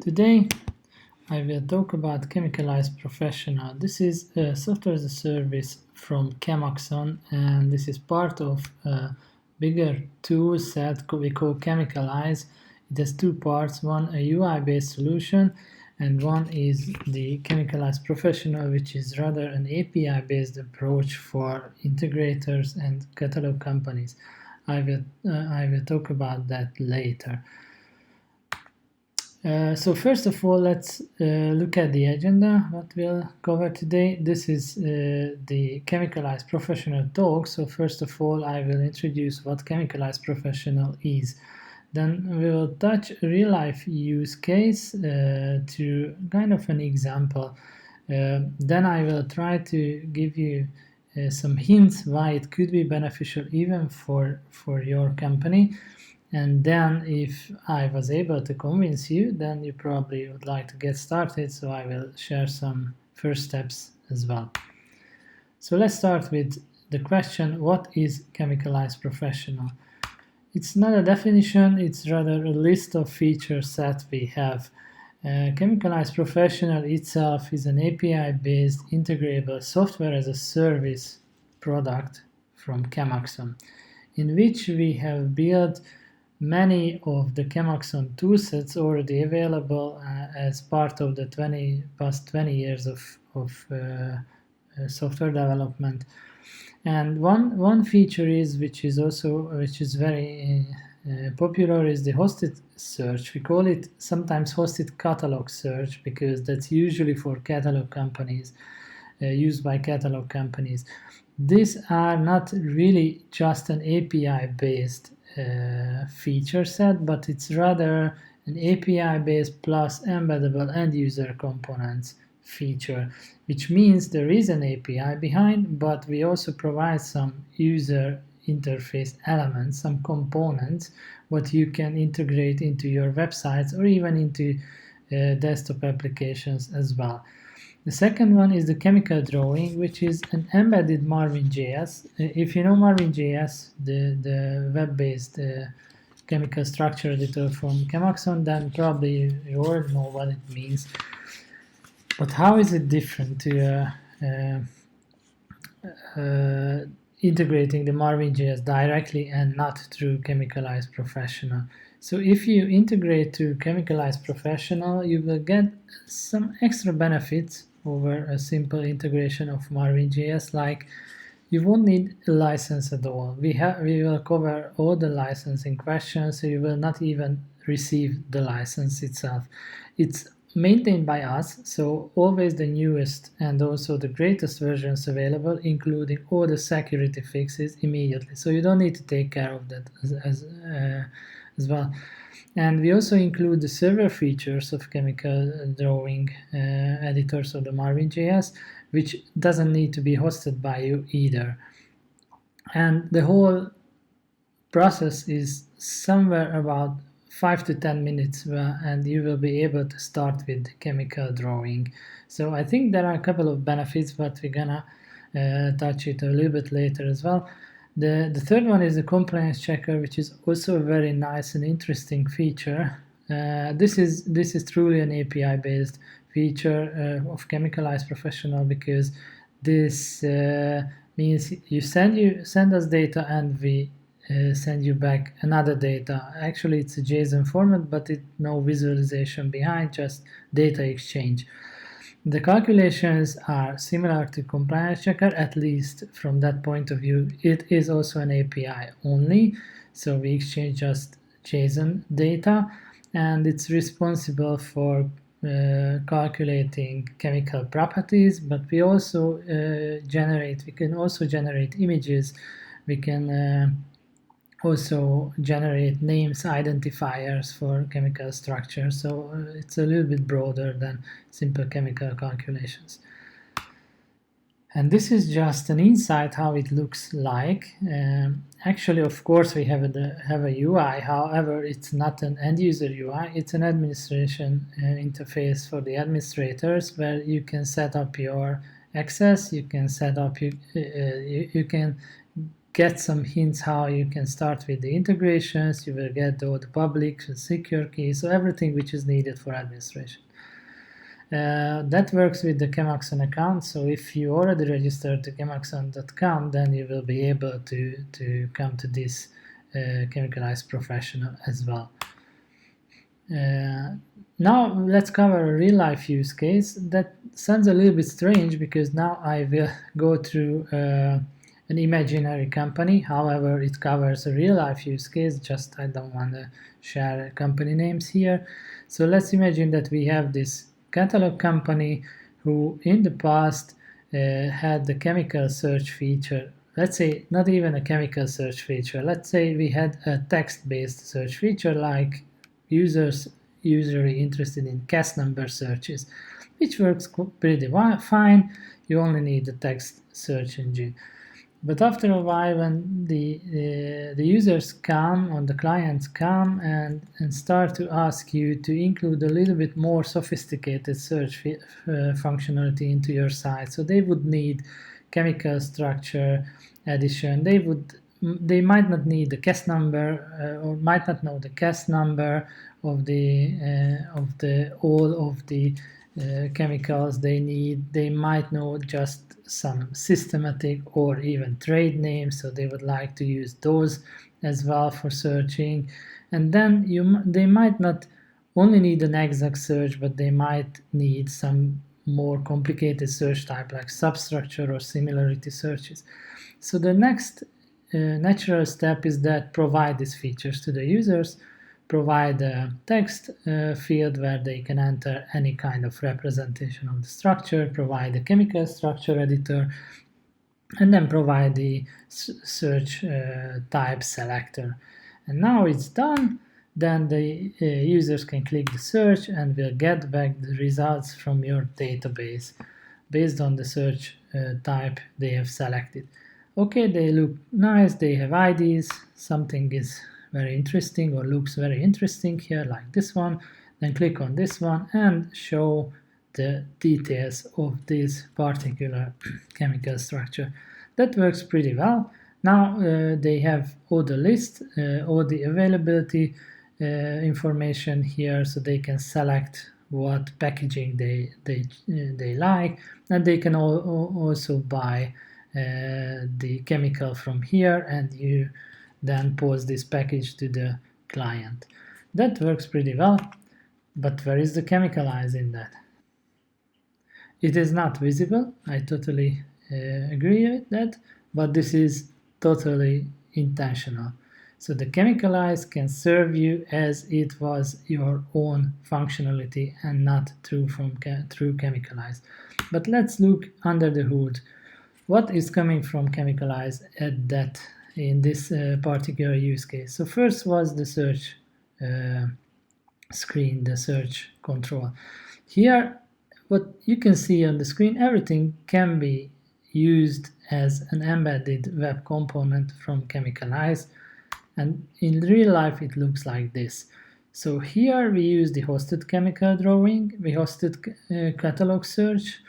Today I will talk about Chemicalize Professional. This is a software as a service from ChemAxon, and this is part of a bigger tool set we call Chemicalize. It has two parts, one a UI-based solution and one is the Chemicalize Professional, which is rather an API-based approach for integrators and catalog companies. I will talk about that later. So first of all, let's look at the agenda, what we'll cover today. This is the Chemicalize Professional talk. So first of all, I will introduce what Chemicalize Professional is. Then we will touch a real-life use case to kind of an example. Then I will try to give you some hints why it could be beneficial even for your company. And then if I was able to convince you, then you probably would like to get started, so I will share some first steps as well. So let's start with the question, what is Chemicalize Professional? It's not a definition, it's rather a list of features that we have. Chemicalize Professional itself is an API-based integrable software as a service product from ChemAxon, in which we have built many of the ChemAxon toolsets already available as part of the past 20 years of software development. And one feature which is very popular is the hosted search. We call it sometimes hosted catalog search because that's usually for catalog companies, used by catalog companies. These are not really just an API-based feature set, but it's rather an API-based plus embeddable end-user components feature, which means there is an API behind, but we also provide some user interface elements, some components, what you can integrate into your websites or even into desktop applications as well. The second one is the chemical drawing, which is an embedded Marvin.js. If you know Marvin.js, the web-based chemical structure editor from ChemAxon, then probably you already know what it means. But how is it different to integrating the Marvin.js directly and not through Chemicalize Professional? So if you integrate to Chemicalize Professional, you will get some extra benefits over a simple integration of Marvin.js, like you won't need a license at all. We will cover all the licensing questions, so you will not even receive the license itself. It's maintained by us, so always the newest and also the greatest versions available, including all the security fixes immediately. So you don't need to take care of that as well. And we also include the server features of chemical drawing editors of the Marvin.js, which doesn't need to be hosted by you either. And the whole process is somewhere about 5 to 10 minutes, and you will be able to start with chemical drawing. So I think there are a couple of benefits, but we're gonna touch it a little bit later as well. The third one is the compliance checker, which is also a very nice and interesting feature. This is truly an API-based feature of Chemicalize Professional, because this means you send us data and we send you back another data. Actually, it's a JSON format, but no visualization behind, just data exchange. The calculations are similar to compliance checker, at least from that point of view. It is also an API only, so we exchange just JSON data, and it's responsible for calculating chemical properties, but we can also generate images, we can also generate names, identifiers for chemical structure, so it's a little bit broader than simple chemical calculations. And this is just an insight how it looks like. Actually, of course, we have a UI, however, it's not an end-user UI, it's an administration interface for the administrators, where you can set up your access. You can set up, you can get some hints how you can start with the integrations. You will get all the public and secure keys, so everything which is needed for administration. That works with the ChemAxon account, so if you already registered to ChemAxon.com, then you will be able to come to this Chemicalize Professional as well. Now let's cover a real-life use case. That sounds a little bit strange because now I will go through an imaginary company. However, it covers a real-life use case, just I don't want to share company names here. So let's imagine that we have this catalog company who in the past had the chemical search feature. Let's say not even a chemical search feature. Let's say we had a text-based search feature, like users usually interested in case number searches, which works pretty fine. You only need the text search engine. But after a while, when the users come, or the clients come and start to ask you to include a little bit more sophisticated search functionality into your site, so they would need chemical structure addition. They might not need the case number, or might not know the case number of all of the chemicals they need. They might know just some systematic or even trade names, so they would like to use those as well for searching. And then they might not only need an exact search, but they might need some more complicated search type like substructure or similarity searches. So the next natural step is that provide these features to the users, provide a text field where they can enter any kind of representation of the structure, provide a chemical structure editor, and then provide the search type selector. And now it's done. Then the users can click the search and will get back the results from your database based on the search type they have selected. Okay, they look nice, they have IDs, something is very interesting or looks very interesting here, like this one. Then click on this one and show the details of this particular chemical structure. That works pretty well. Now they have all the list, all the availability information here, so they can select what packaging they like, and they can also buy the chemical from here, and you then post this package to the client. That works pretty well, but where is the Chemicalize in that? It is not visible, I totally agree with that, but this is totally intentional. So the Chemicalize can serve you as it was your own functionality and not through Chemicalize. But let's look under the hood. What is coming from Chemicalize at that in this particular use case? So first was the search screen, the search control. Here, what you can see on the screen, everything can be used as an embedded web component from Chemicalize, and in real life it looks like this. So here we use the hosted chemical drawing, we hosted catalog search,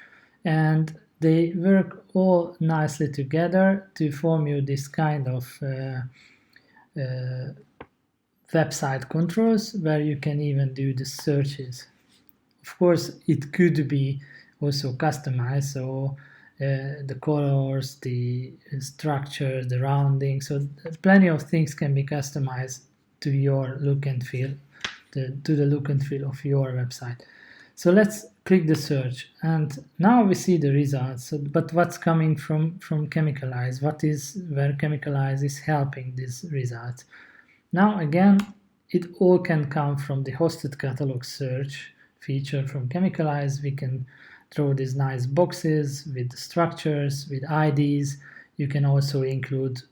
and they work all nicely together to form you this kind of website controls where you can even do the searches. Of course, it could be also customized, so the colors, the structure, the rounding, so plenty of things can be customized to your look and feel, to the look and feel of your website. So let's click the search, and now we see the results. So, but what's coming from Chemicalize? What is where Chemicalize is helping these results? Now again, it all can come from the hosted catalog search feature from Chemicalize. We can draw these nice boxes with structures, with IDs. You can also include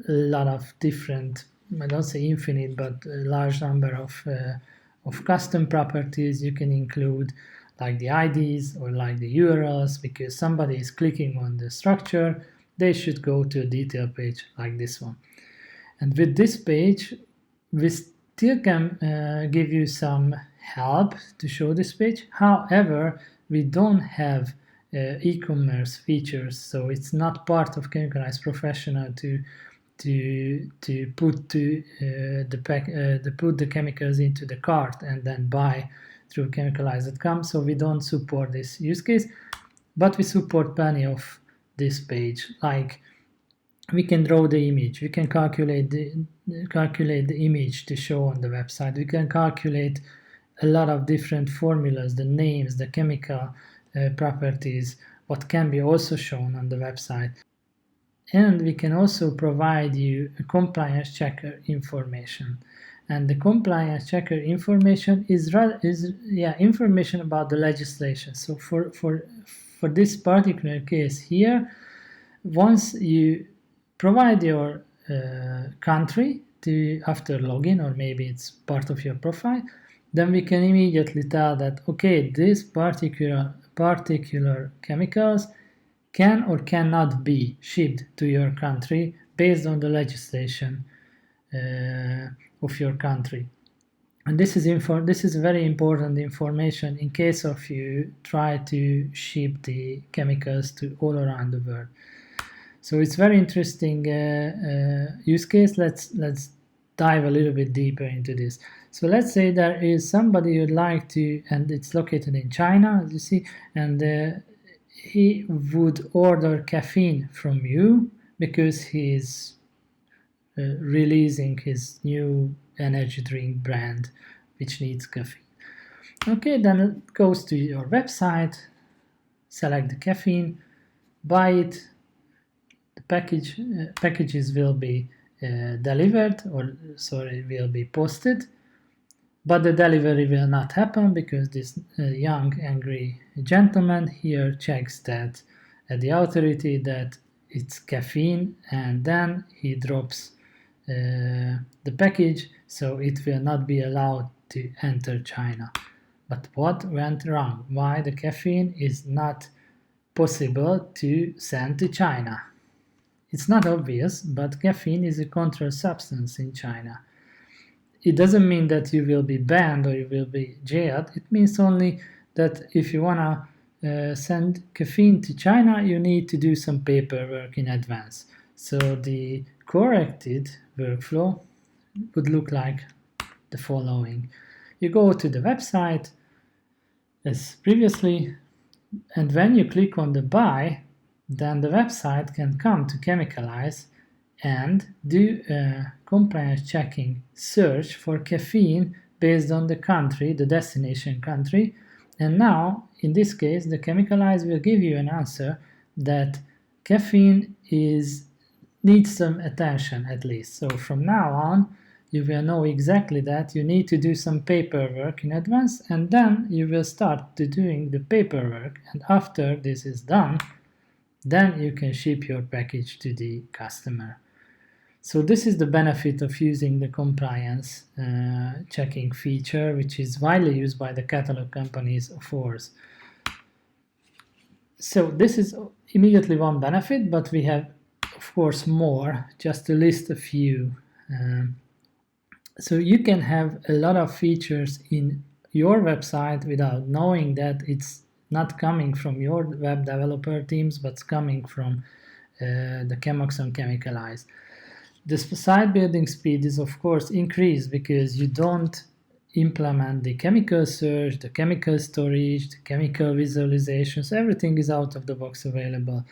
a lot of different, I don't say infinite, but a large number of custom properties. You can include like the IDs or like the URLs, because somebody is clicking on the structure, they should go to a detail page like this one. And with this page, we still can give you some help to show this page. However, we don't have e-commerce features. So it's not part of Chemicalize Professional to put the chemicals into the cart and then buy through Chemicalize.com. So we don't support this use case, but we support plenty of this page. Like we can draw the image, we can calculate the image to show on the website. We can calculate a lot of different formulas, the names, the chemical properties, what can be also shown on the website. And we can also provide you a compliance checker information. And the compliance checker information is information about the legislation. So for this particular case here, once you provide your country after login, or maybe it's part of your profile, then we can immediately tell that, okay, this particular chemicals can or cannot be shipped to your country based on the legislation of your country. And this is very important information in case of you try to ship the chemicals to all around the world. So it's very interesting use case. Let's dive a little bit deeper into this. So let's say there is somebody who'd like to, and it's located in China, as you see, and he would order caffeine from you because he's releasing his new energy drink brand which needs caffeine. Okay, then it goes to your website, select the caffeine, buy it. The packages will be delivered, will be posted, but the delivery will not happen because this young angry gentleman here checks that at the authority that it's caffeine, and then he drops the package, so it will not be allowed to enter China. But what went wrong? Why the caffeine is not possible to send to China? It's not obvious, but caffeine is a controlled substance in China. It doesn't mean that you will be banned or you will be jailed. It means only that if you want to send caffeine to China, you need to do some paperwork in advance. So the corrected workflow would look like the following. You go to the website as previously, and when you click on the buy, then the website can come to Chemicalize and do a compliance checking search for caffeine based on the country, the destination country. And now, in this case, the Chemicalize will give you an answer that caffeine needs some attention at least. So from now on, you will know exactly that you need to do some paperwork in advance, and then you will start doing the paperwork. And after this is done, then you can ship your package to the customer. So this is the benefit of using the compliance checking feature, which is widely used by the catalog companies of ours. So this is immediately one benefit, but we have, of course, more, just to list a few. So you can have a lot of features in your website without knowing that it's not coming from your web developer teams, but it's coming from the ChemAxon Chemicalize. The site building speed is of course increased because you don't implement the chemical search, the chemical storage, the chemical visualizations. Everything is out of the box available.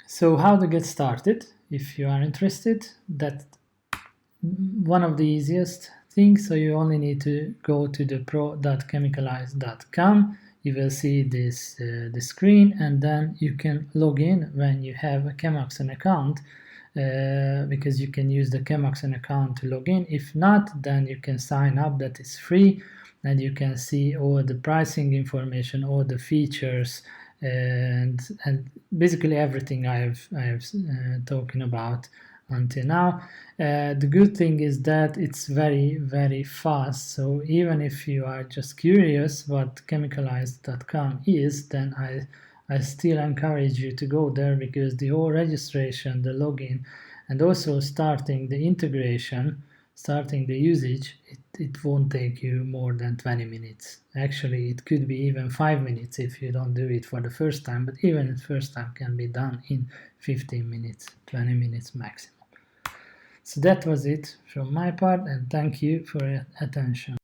So how to get started? If you are interested, that's one of the easiest things. So you only need to go to the pro.chemicalize.com. You will see this the screen, and then you can log in when you have a ChemAxon account, because you can use the ChemAxon account to log in. If not, then you can sign up. That is free, and you can see all the pricing information, all the features, and basically everything I have talking about until now. The good thing is that it's very, very fast. So even if you are just curious what Chemicalize.com is, then I still encourage you to go there, because the whole registration, the login, and also starting the integration starting the usage, it won't take you more than 20 minutes. Actually, it could be even 5 minutes if you don't do it for the first time, but even the first time can be done in 15 minutes, 20 minutes maximum. So that was it from my part, and thank you for your attention.